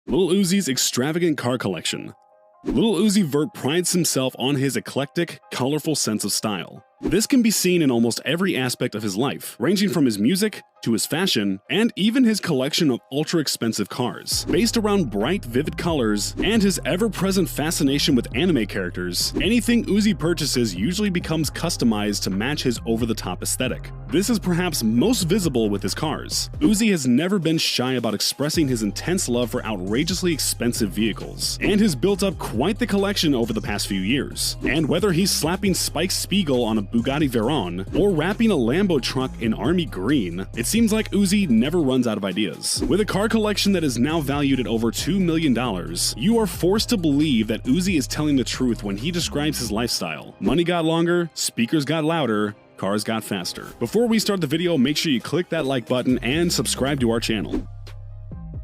Lil Uzi's extravagant car collection. Lil Uzi Vert prides himself on his eclectic, colorful sense of style. This can be seen in almost every aspect of his life, ranging from his music to his fashion, and even his collection of ultra-expensive cars. Based around bright, vivid colors and his ever-present fascination with anime characters, anything Uzi purchases usually becomes customized to match his over-the-top aesthetic. This is perhaps most visible with his cars. Uzi has never been shy about expressing his intense love for outrageously expensive vehicles, and has built up quite the collection over the past few years. And whether he's slapping Spike Spiegel on a Bugatti Veyron or wrapping a Lambo truck in army green, it seems like Uzi never runs out of ideas. With a car collection that is now valued at over $2 million, you are forced to believe that Uzi is telling the truth when he describes his lifestyle. Money got longer, speakers got louder, cars got faster. Before we start the video, make sure you click that like button and subscribe to our channel.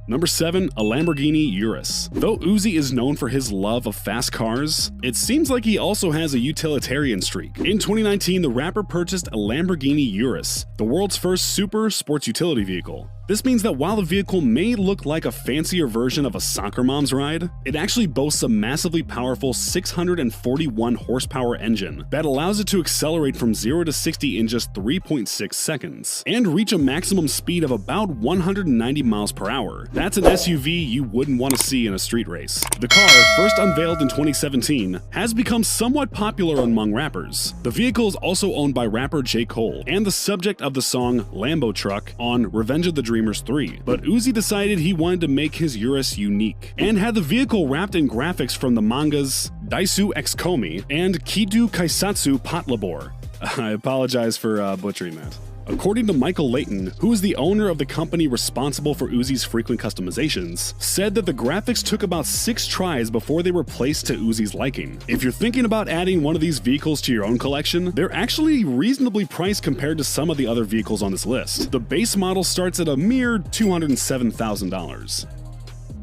Number 7. A Lamborghini Urus. Though Uzi is known for his love of fast cars, it seems like he also has a utilitarian streak. In 2019, the rapper purchased a Lamborghini Urus, the world's first super sports utility vehicle. This means that while the vehicle may look like a fancier version of a soccer mom's ride, it actually boasts a massively powerful 641 horsepower engine that allows it to accelerate from 0 to 60 in just 3.6 seconds, and reach a maximum speed of about 190 miles per hour. That's an SUV you wouldn't want to see in a street race. The car, first unveiled in 2017, has become somewhat popular among rappers. The vehicle is also owned by rapper J. Cole, and the subject of the song Lambo Truck on Revenge of the Dreamers 3, but Uzi decided he wanted to make his Urus unique, and had the vehicle wrapped in graphics from the mangas Daisu X Komi and Kidu Kaisatsu Patlabor. I apologize for butchering that. According to Michael Layton, who is the owner of the company responsible for Uzi's frequent customizations, said that the graphics took about 6 tries before they were placed to Uzi's liking. If you're thinking about adding one of these vehicles to your own collection, they're actually reasonably priced compared to some of the other vehicles on this list. The base model starts at a mere $207,000.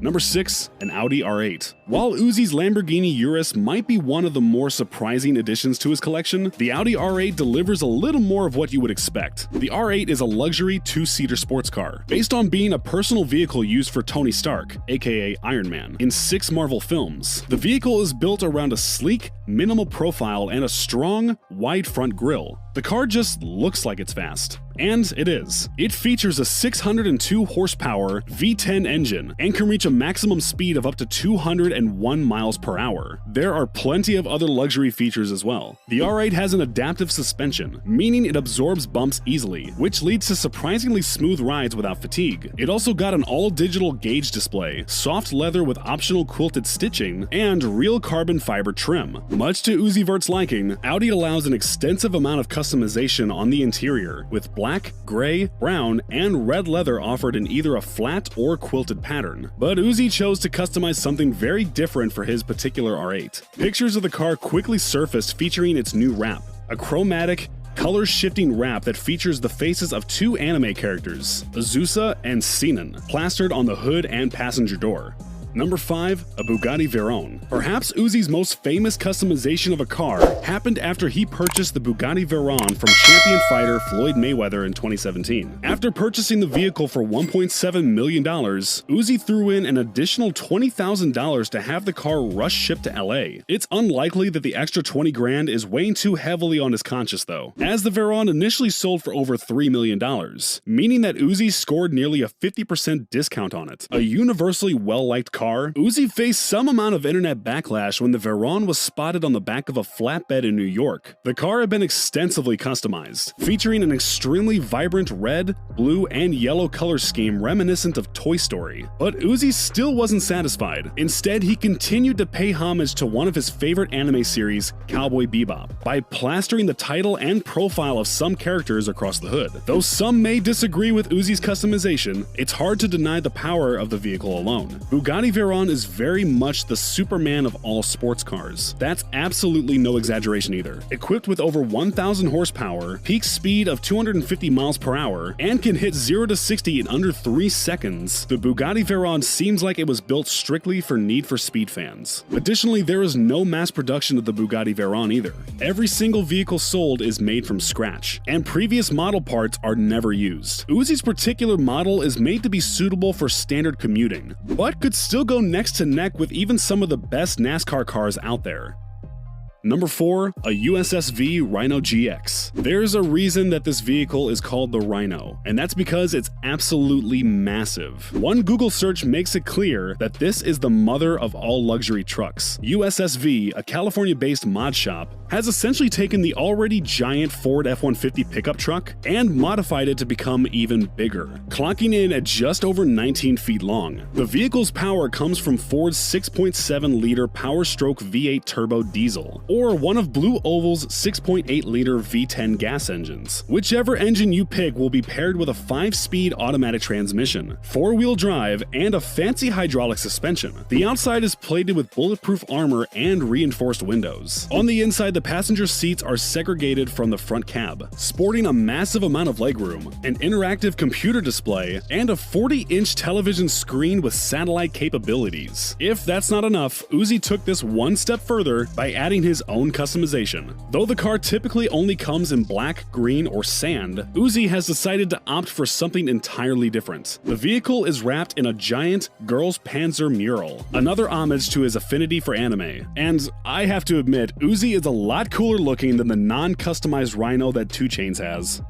Number 6. An Audi R8. While Uzi's Lamborghini Urus might be one of the more surprising additions to his collection, the Audi R8 delivers a little more of what you would expect. The R8 is a luxury 2-seater sports car, based on being a personal vehicle used for Tony Stark, aka Iron Man, in 6 Marvel films. The vehicle is built around a sleek, minimal profile and a strong, wide front grille. The car just looks like it's fast. And it is. It features a 602 horsepower V10 engine and can reach a maximum speed of up to 201 miles per hour. There are plenty of other luxury features as well. The R8 has an adaptive suspension, meaning it absorbs bumps easily, which leads to surprisingly smooth rides without fatigue. It also got an all-digital gauge display, soft leather with optional quilted stitching, and real carbon fiber trim. Much to Uzi Vert's liking, Audi allows an extensive amount of customization on the interior, with black, gray, brown, and red leather offered in either a flat or quilted pattern. But Uzi chose to customize something very different for his particular R8. Pictures of the car quickly surfaced featuring its new wrap, a chromatic, color-shifting wrap that features the faces of 2 anime characters, Azusa and Sinan, plastered on the hood and passenger door. Number 5. A Bugatti Veyron. Perhaps Uzi's most famous customization of a car happened after he purchased the Bugatti Veyron from champion fighter Floyd Mayweather in 2017. After purchasing the vehicle for $1.7 million, Uzi threw in an additional $20,000 to have the car rush shipped to LA. It's unlikely that the extra 20 grand is weighing too heavily on his conscience though, as the Veyron initially sold for over $3 million, meaning that Uzi scored nearly a 50% discount on it. A universally well-liked car, Uzi faced some amount of internet backlash when the Veyron was spotted on the back of a flatbed in New York. The car had been extensively customized, featuring an extremely vibrant red, blue, and yellow color scheme reminiscent of Toy Story. But Uzi still wasn't satisfied. Instead, he continued to pay homage to one of his favorite anime series, Cowboy Bebop, by plastering the title and profile of some characters across the hood. Though some may disagree with Uzi's customization, it's hard to deny the power of the vehicle alone. Bugatti Veyron is very much the Superman of all sports cars. That's absolutely no exaggeration either. Equipped with over 1,000 horsepower, peak speed of 250 miles per hour, and can hit 0 to 60 in under 3 seconds, the Bugatti Veyron seems like it was built strictly for Need for Speed fans. Additionally, there is no mass production of the Bugatti Veyron either. Every single vehicle sold is made from scratch, and previous model parts are never used. Uzi's particular model is made to be suitable for standard commuting, but could still still go neck to neck with even some of the best NASCAR cars out there. Number 4, a USSV Rhino GX. There's a reason that this vehicle is called the Rhino, and that's because it's absolutely massive. One Google search makes it clear that this is the mother of all luxury trucks. USSV, a California-based mod shop, has essentially taken the already giant Ford F-150 pickup truck and modified it to become even bigger, clocking in at just over 19 feet long. The vehicle's power comes from Ford's 6.7-liter Power Stroke V8 turbo diesel, or one of Blue Oval's 6.8-liter V10 gas engines. Whichever engine you pick will be paired with a 5-speed automatic transmission, 4-wheel drive, and a fancy hydraulic suspension. The outside is plated with bulletproof armor and reinforced windows. On the inside, the passenger seats are segregated from the front cab, sporting a massive amount of legroom, an interactive computer display, and a 40-inch television screen with satellite capabilities. If that's not enough, Uzi took this one step further by adding his own customization. Though the car typically only comes in black, green, or sand, Uzi has decided to opt for something entirely different. The vehicle is wrapped in a giant Girls Panzer mural, another homage to his affinity for anime. And I have to admit, Uzi is a lot cooler looking than the non-customized Rhino that 2 Chainz has.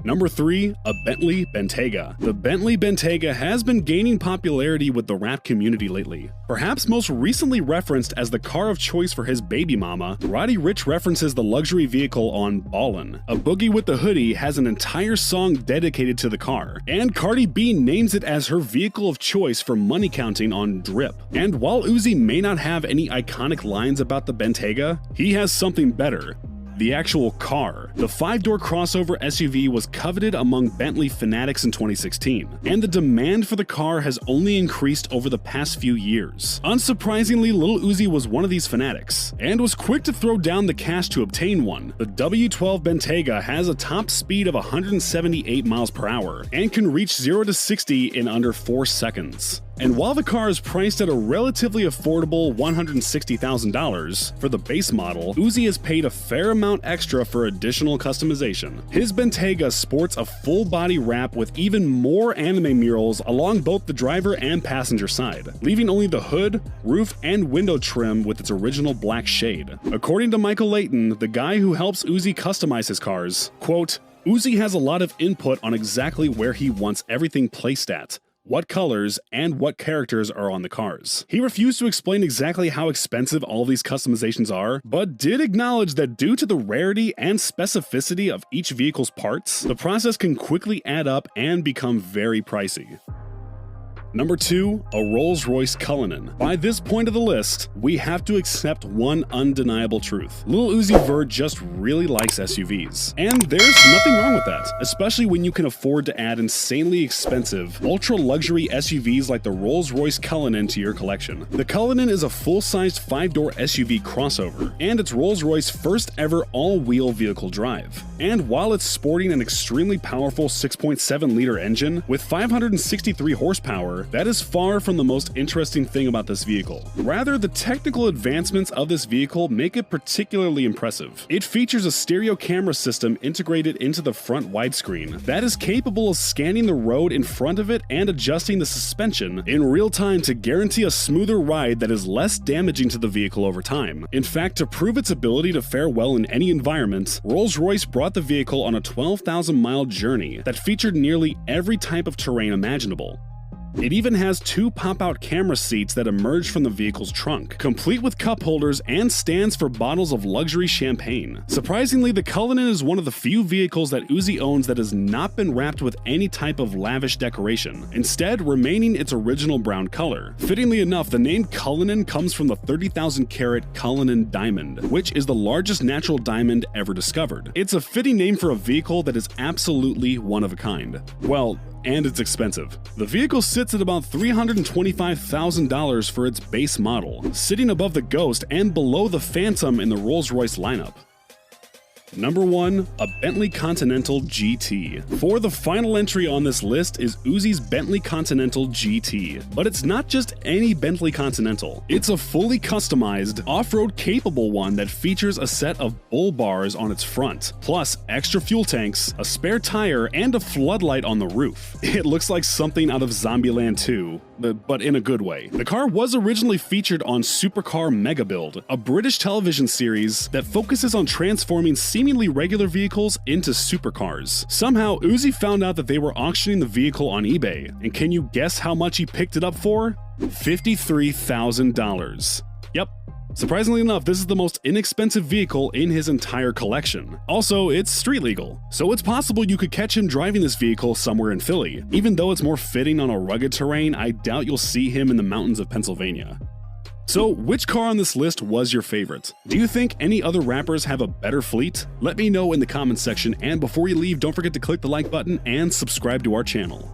Number 3, a Bentley Bentayga. The Bentley Bentayga has been gaining popularity with the rap community lately. Perhaps most recently referenced as the car of choice for his baby mama, Roddy Ricch references the luxury vehicle on Ballin'. A Boogie with the Hoodie has an entire song dedicated to the car, and Cardi B names it as her vehicle of choice for money counting on Drip. And while Uzi may not have any iconic lines about the Bentayga, he has something better. The actual car. The 5-door crossover SUV was coveted among Bentley fanatics in 2016, and the demand for the car has only increased over the past few years. Unsurprisingly, Lil Uzi was one of these fanatics, and was quick to throw down the cash to obtain one. The W12 Bentayga has a top speed of 178 miles per hour, and can reach 0 to 60 in under 4 seconds. And while the car is priced at a relatively affordable $160,000 for the base model, Uzi has paid a fair amount extra for additional customization. His Bentayga sports a full-body wrap with even more anime murals along both the driver and passenger side, leaving only the hood, roof, and window trim with its original black shade. According to Michael Layton, the guy who helps Uzi customize his cars, quote, "Uzi has a lot of input on exactly where he wants everything placed at, what colors, and what characters are on the cars." He refused to explain exactly how expensive all these customizations are, but did acknowledge that due to the rarity and specificity of each vehicle's parts, the process can quickly add up and become very pricey. Number 2, a Rolls-Royce Cullinan. By this point of the list, we have to accept one undeniable truth. Lil Uzi Vert just really likes SUVs. And there's nothing wrong with that, especially when you can afford to add insanely expensive, ultra-luxury SUVs like the Rolls-Royce Cullinan to your collection. The Cullinan is a full-sized 5-door SUV crossover, and it's Rolls-Royce's first ever all-wheel vehicle drive. And while it's sporting an extremely powerful 6.7-liter engine with 563 horsepower, that is far from the most interesting thing about this vehicle. Rather, the technical advancements of this vehicle make it particularly impressive. It features a stereo camera system integrated into the front widescreen that is capable of scanning the road in front of it and adjusting the suspension in real time to guarantee a smoother ride that is less damaging to the vehicle over time. In fact, to prove its ability to fare well in any environment, Rolls-Royce brought the vehicle on a 12,000-mile journey that featured nearly every type of terrain imaginable. It even has 2 pop-out camera seats that emerge from the vehicle's trunk, complete with cup holders and stands for bottles of luxury champagne. Surprisingly, the Cullinan is one of the few vehicles that Uzi owns that has not been wrapped with any type of lavish decoration, instead remaining its original brown color. Fittingly enough, the name Cullinan comes from the 30,000-carat Cullinan diamond, which is the largest natural diamond ever discovered. It's a fitting name for a vehicle that is absolutely one of a kind. Well, and it's expensive. The vehicle sits at about $325,000 for its base model, sitting above the Ghost and below the Phantom in the Rolls-Royce lineup. Number 1. A Bentley Continental GT. For the final entry on this list is Uzi's Bentley Continental GT. But it's not just any Bentley Continental. It's a fully customized, off-road capable one that features a set of bull bars on its front, plus extra fuel tanks, a spare tire, and a floodlight on the roof. It looks like something out of Zombieland 2, but in a good way. The car was originally featured on Supercar Mega Build, a British television series that focuses on transforming seemingly regular vehicles into supercars. Somehow, Uzi found out that they were auctioning the vehicle on eBay, and can you guess how much he picked it up for? $53,000. Yep. Surprisingly enough, this is the most inexpensive vehicle in his entire collection. Also, it's street legal, so it's possible you could catch him driving this vehicle somewhere in Philly. Even though it's more fitting on a rugged terrain, I doubt you'll see him in the mountains of Pennsylvania. So, which car on this list was your favorite? Do you think any other rappers have a better fleet? Let me know in the comments section, and before you leave, don't forget to click the like button and subscribe to our channel.